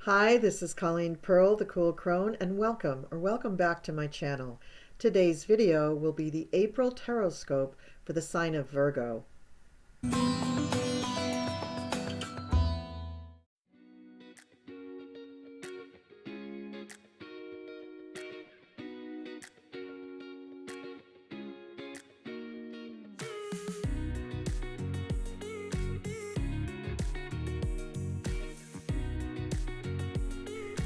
Hi, this is Colleen Pearl, the Cool Crone, and welcome back to my channel. Today's video will be the April Tarotscope for the sign of Virgo.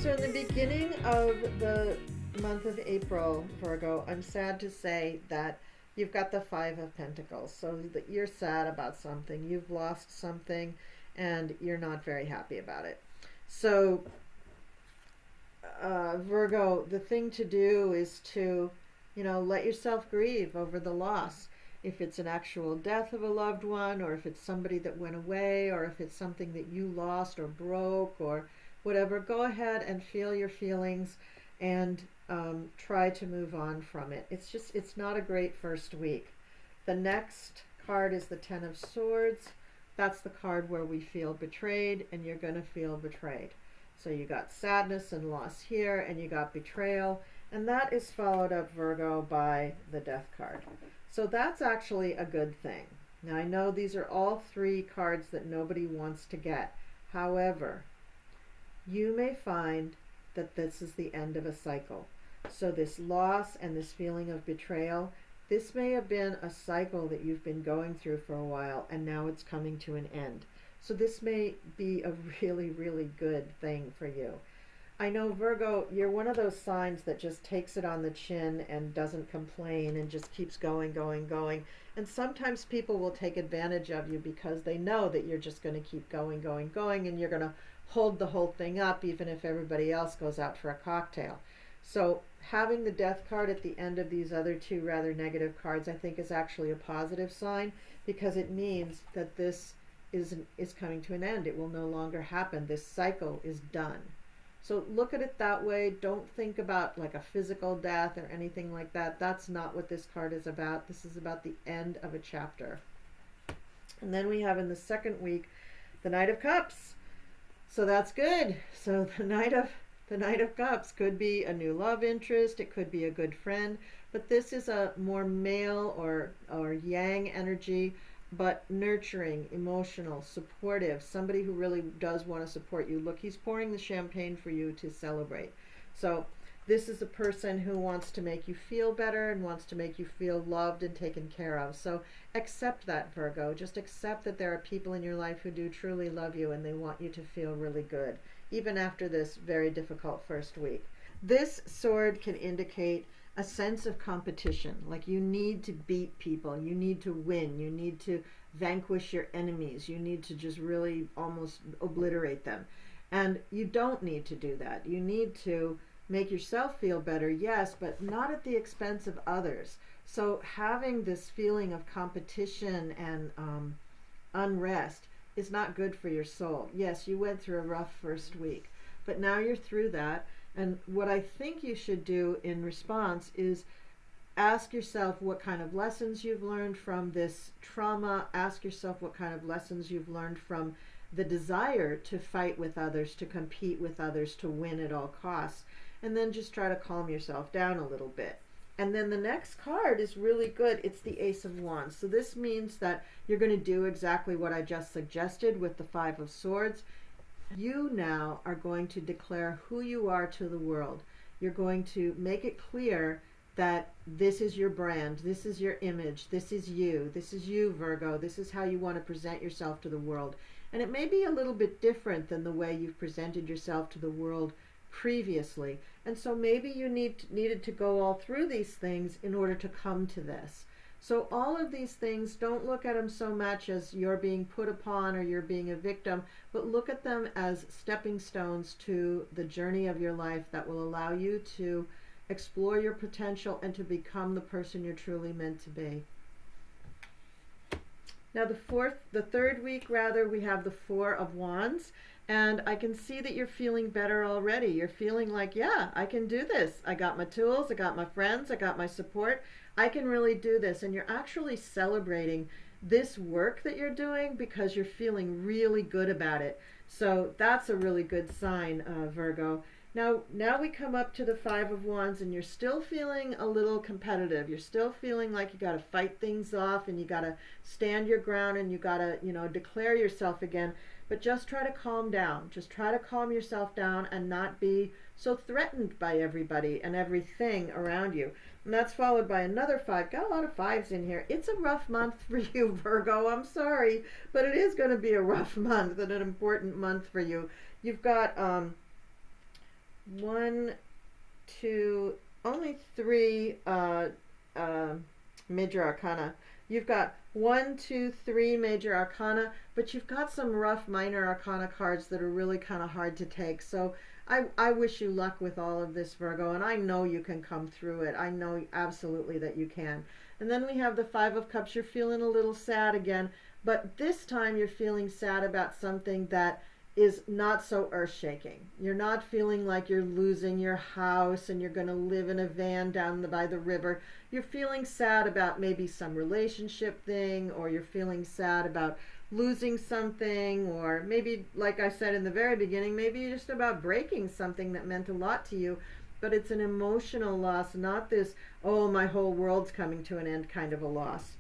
So in the beginning of the month of April, Virgo, I'm sad to say that you've got the Five of Pentacles. So that you're sad about something, you've lost something, and you're not very happy about it. So Virgo, the thing to do is to, let yourself grieve over the loss. If it's an actual death of a loved one, or if it's somebody that went away, or if it's something that you lost or broke or whatever, go ahead and feel your feelings and try to move on from it. It's not a great first week. The next card is the Ten of Swords. That's the card where we feel betrayed, and you're going to feel betrayed. So you got sadness and loss here, and you got betrayal, and that is followed up, Virgo, by the Death card. So that's actually a good thing. Now I know these are all three cards that nobody wants to get. However, you may find that this is the end of a cycle. So this loss and this feeling of betrayal, this may have been a cycle that you've been going through for a while, and now it's coming to an end. So this may be a really, really good thing for you. I know, Virgo, you're one of those signs that just takes it on the chin and doesn't complain and just keeps going, going, going. And sometimes people will take advantage of you because they know that you're just going to keep going, going, going, and you're going to hold the whole thing up even if everybody else goes out for a cocktail. So having the Death card at the end of these other two rather negative cards, I think, is actually a positive sign, because it means that this is coming to an end. It will no longer happen. This cycle is done. So look at it that way. Don't think about like a physical death or anything like that. That's not what this card is about. This is about the end of a chapter. And then we have in the second week the Knight of Cups. So that's good. So the Knight of Cups could be a new love interest. It could be a good friend, but this is a more male or yang energy, but nurturing, emotional, supportive, somebody who really does want to support you. Look, he's pouring the champagne for you to celebrate. So this is a person who wants to make you feel better and wants to make you feel loved and taken care of. So accept that, Virgo. Just accept that there are people in your life who do truly love you, and they want you to feel really good, even after this very difficult first week. This sword can indicate a sense of competition, like you need to beat people, you need to win, you need to vanquish your enemies, you need to just really almost obliterate them. And you don't need to do that. You need to make yourself feel better, yes, but not at the expense of others. So having this feeling of competition and unrest is not good for your soul. Yes, you went through a rough first week, but now you're through that. And what I think you should do in response is ask yourself what kind of lessons you've learned from this trauma. Ask yourself what kind of lessons you've learned from the desire to fight with others, to compete with others, to win at all costs. And then just try to calm yourself down a little bit. And then the next card is really good. It's the Ace of Wands. So this means that you're going to do exactly what I just suggested with the Five of Swords. You now are going to declare who you are to the world. You're going to make it clear that this is your brand, this is your image, this is you, Virgo, this is how you want to present yourself to the world. And it may be a little bit different than the way you've presented yourself to the world previously. And so maybe you needed to go all through these things in order to come to this. So all of these things, don't look at them so much as you're being put upon or you're being a victim, but look at them as stepping stones to the journey of your life that will allow you to explore your potential and to become the person you're truly meant to be. Now the third week rather, we have the Four of Wands, and I can see that you're feeling better already. You're feeling like, yeah, I can do this. I got my tools, I got my friends, I got my support. I can really do this. And you're actually celebrating this work that you're doing because you're feeling really good about it. So that's a really good sign, Virgo. Now we come up to the Five of Wands, and you're still feeling a little competitive. You're still feeling like you got to fight things off, and you got to stand your ground, and you got to, declare yourself again. But just try to calm down. Just try to calm yourself down and not be so threatened by everybody and everything around you. And that's followed by another five. Got a lot of fives in here. It's a rough month for you, Virgo. I'm sorry, but it is going to be a rough month and an important month for you. You've got one, two, only three major arcana. You've got 1, 2, 3 major arcana, but you've got some rough minor arcana cards that are really kind of hard to take. So I wish you luck with all of this, Virgo, and I know you can come through it. I know absolutely that you can. And then we have the Five of Cups. You're feeling a little sad again, but this time you're feeling sad about something that is not so earth-shaking. You're not feeling like you're losing your house and you're going to live in a van down by the river. You're feeling sad about maybe some relationship thing, or you're feeling sad about losing something, or maybe, like I said in the very beginning, maybe just about breaking something that meant a lot to you. But it's an emotional loss, not this, oh, my whole world's coming to an end kind of a loss.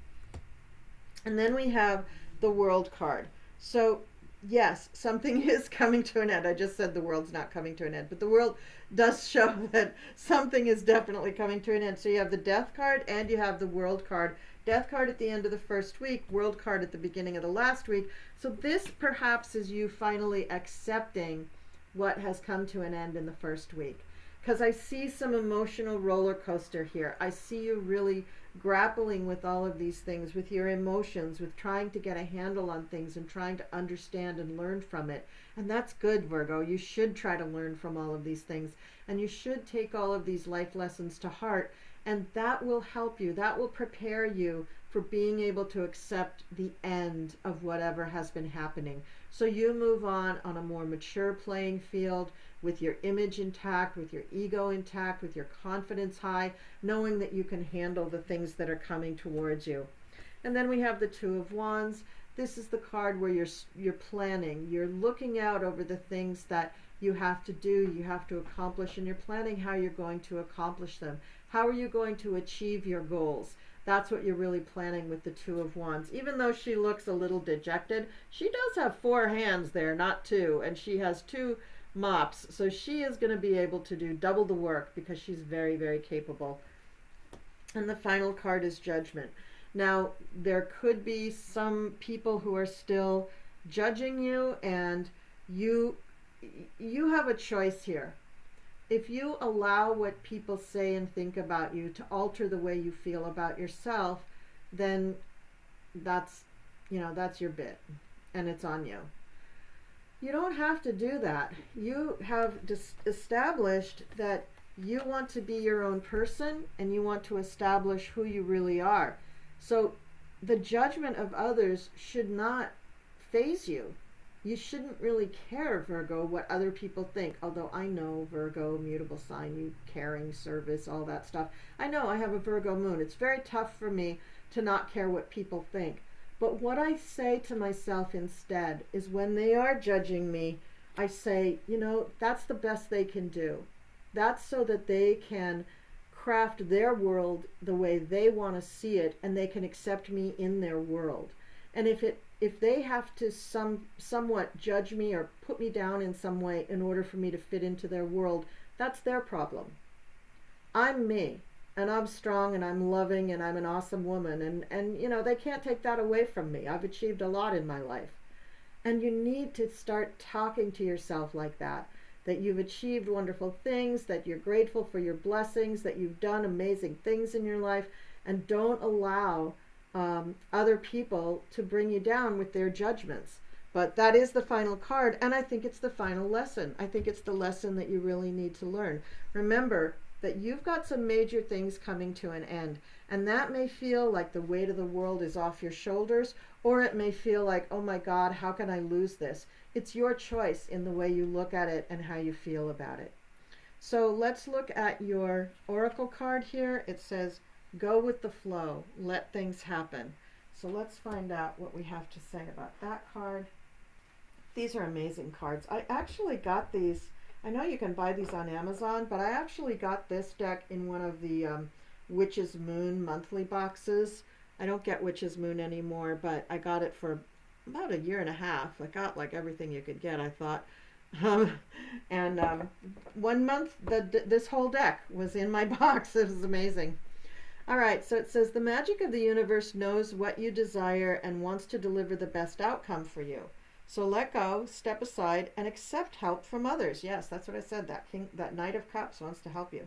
And then we have the World card. So yes, something is coming to an end. I just said the world's not coming to an end, but the world does show that something is definitely coming to an end. So you have the Death card and you have the World card. Death card at the end of the first week, World card at the beginning of the last week. So this perhaps is you finally accepting what has come to an end in the first week. Because I see some emotional roller coaster here. I see you really grappling with all of these things, with your emotions, with trying to get a handle on things and trying to understand and learn from it. And that's good, Virgo. You should try to learn from all of these things. And you should take all of these life lessons to heart. And that will help you. That will prepare you for being able to accept the end of whatever has been happening. So you move on a more mature playing field, with your image intact, with your ego intact, with your confidence high, knowing that you can handle the things that are coming towards you. And then we have the Two of Wands. This is the card where you're planning. You're looking out over the things that you have to do, you have to accomplish, and you're planning how you're going to accomplish them. How are you going to achieve your goals? That's what you're really planning with the Two of Wands. Even though she looks a little dejected, she does have 4 hands there, not 2, and she has 2 mops, so she is going to be able to do double the work because she's very, very capable. And the final card is Judgment. Now, there could be some people who are still judging you, and you have a choice here. If you allow what people say and think about you to alter the way you feel about yourself, then that's your bit, and it's on you. You don't have to do that. You have established that you want to be your own person and you want to establish who you really are. So the judgment of others should not faze you. You shouldn't really care, Virgo, what other people think. Although I know, Virgo, mutable sign, you caring, service, all that stuff. I know I have a Virgo moon. It's very tough for me to not care what people think. But what I say to myself instead is when they are judging me, I say, that's the best they can do. That's so that they can craft their world the way they want to see it, and they can accept me in their world. And if they have to somewhat judge me or put me down in some way in order for me to fit into their world, that's their problem. I'm me. And I'm strong and I'm loving and I'm an awesome woman, and they can't take that away from me. I've achieved a lot in my life. And you need to start talking to yourself like that you've achieved wonderful things, that you're grateful for your blessings, that you've done amazing things in your life, and don't allow other people to bring you down with their judgments. But that is the final card, and I think it's the final lesson. I think it's the lesson that you really need to learn. Remember that you've got some major things coming to an end, and that may feel like the weight of the world is off your shoulders, or it may feel like, oh my God, how can I lose this? It's your choice in the way you look at it and how you feel about it. So let's look at your oracle card here. It says, go with the flow, let things happen. So let's find out what we have to say about that card. These are amazing cards. I actually got these. I know you can buy these on Amazon, but I actually got this deck in one of the Witch's Moon monthly boxes. I don't get Witch's Moon anymore, but I got it for about a year and a half. I got like everything you could get, I thought. Um, and 1 month, this whole deck was in my box. It was amazing. All right, so it says the magic of the universe knows what you desire and wants to deliver the best outcome for you. So let go, step aside, and accept help from others. Yes, that's what I said. That Knight of Cups wants to help you.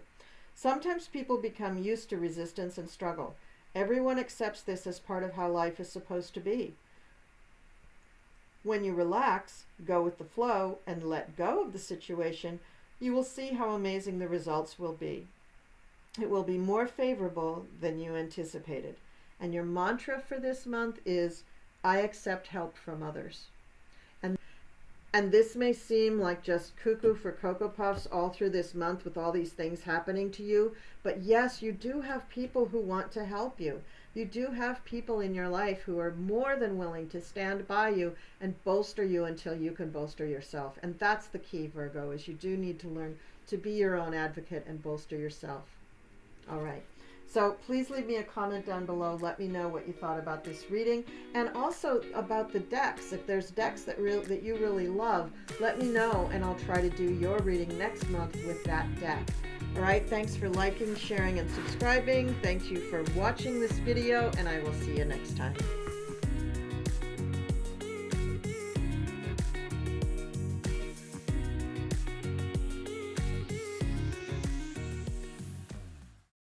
Sometimes people become used to resistance and struggle. Everyone accepts this as part of how life is supposed to be. When you relax, go with the flow, and let go of the situation, you will see how amazing the results will be. It will be more favorable than you anticipated. And your mantra for this month is, I accept help from others. And this may seem like just cuckoo for Cocoa Puffs all through this month with all these things happening to you. But yes, you do have people who want to help you. You do have people in your life who are more than willing to stand by you and bolster you until you can bolster yourself. And that's the key, Virgo, is you do need to learn to be your own advocate and bolster yourself. All right. So please leave me a comment down below. Let me know what you thought about this reading, and also about the decks. If there's decks that you really love, let me know, and I'll try to do your reading next month with that deck. All right. Thanks for liking, sharing, and subscribing. Thank you for watching this video, and I will see you next time.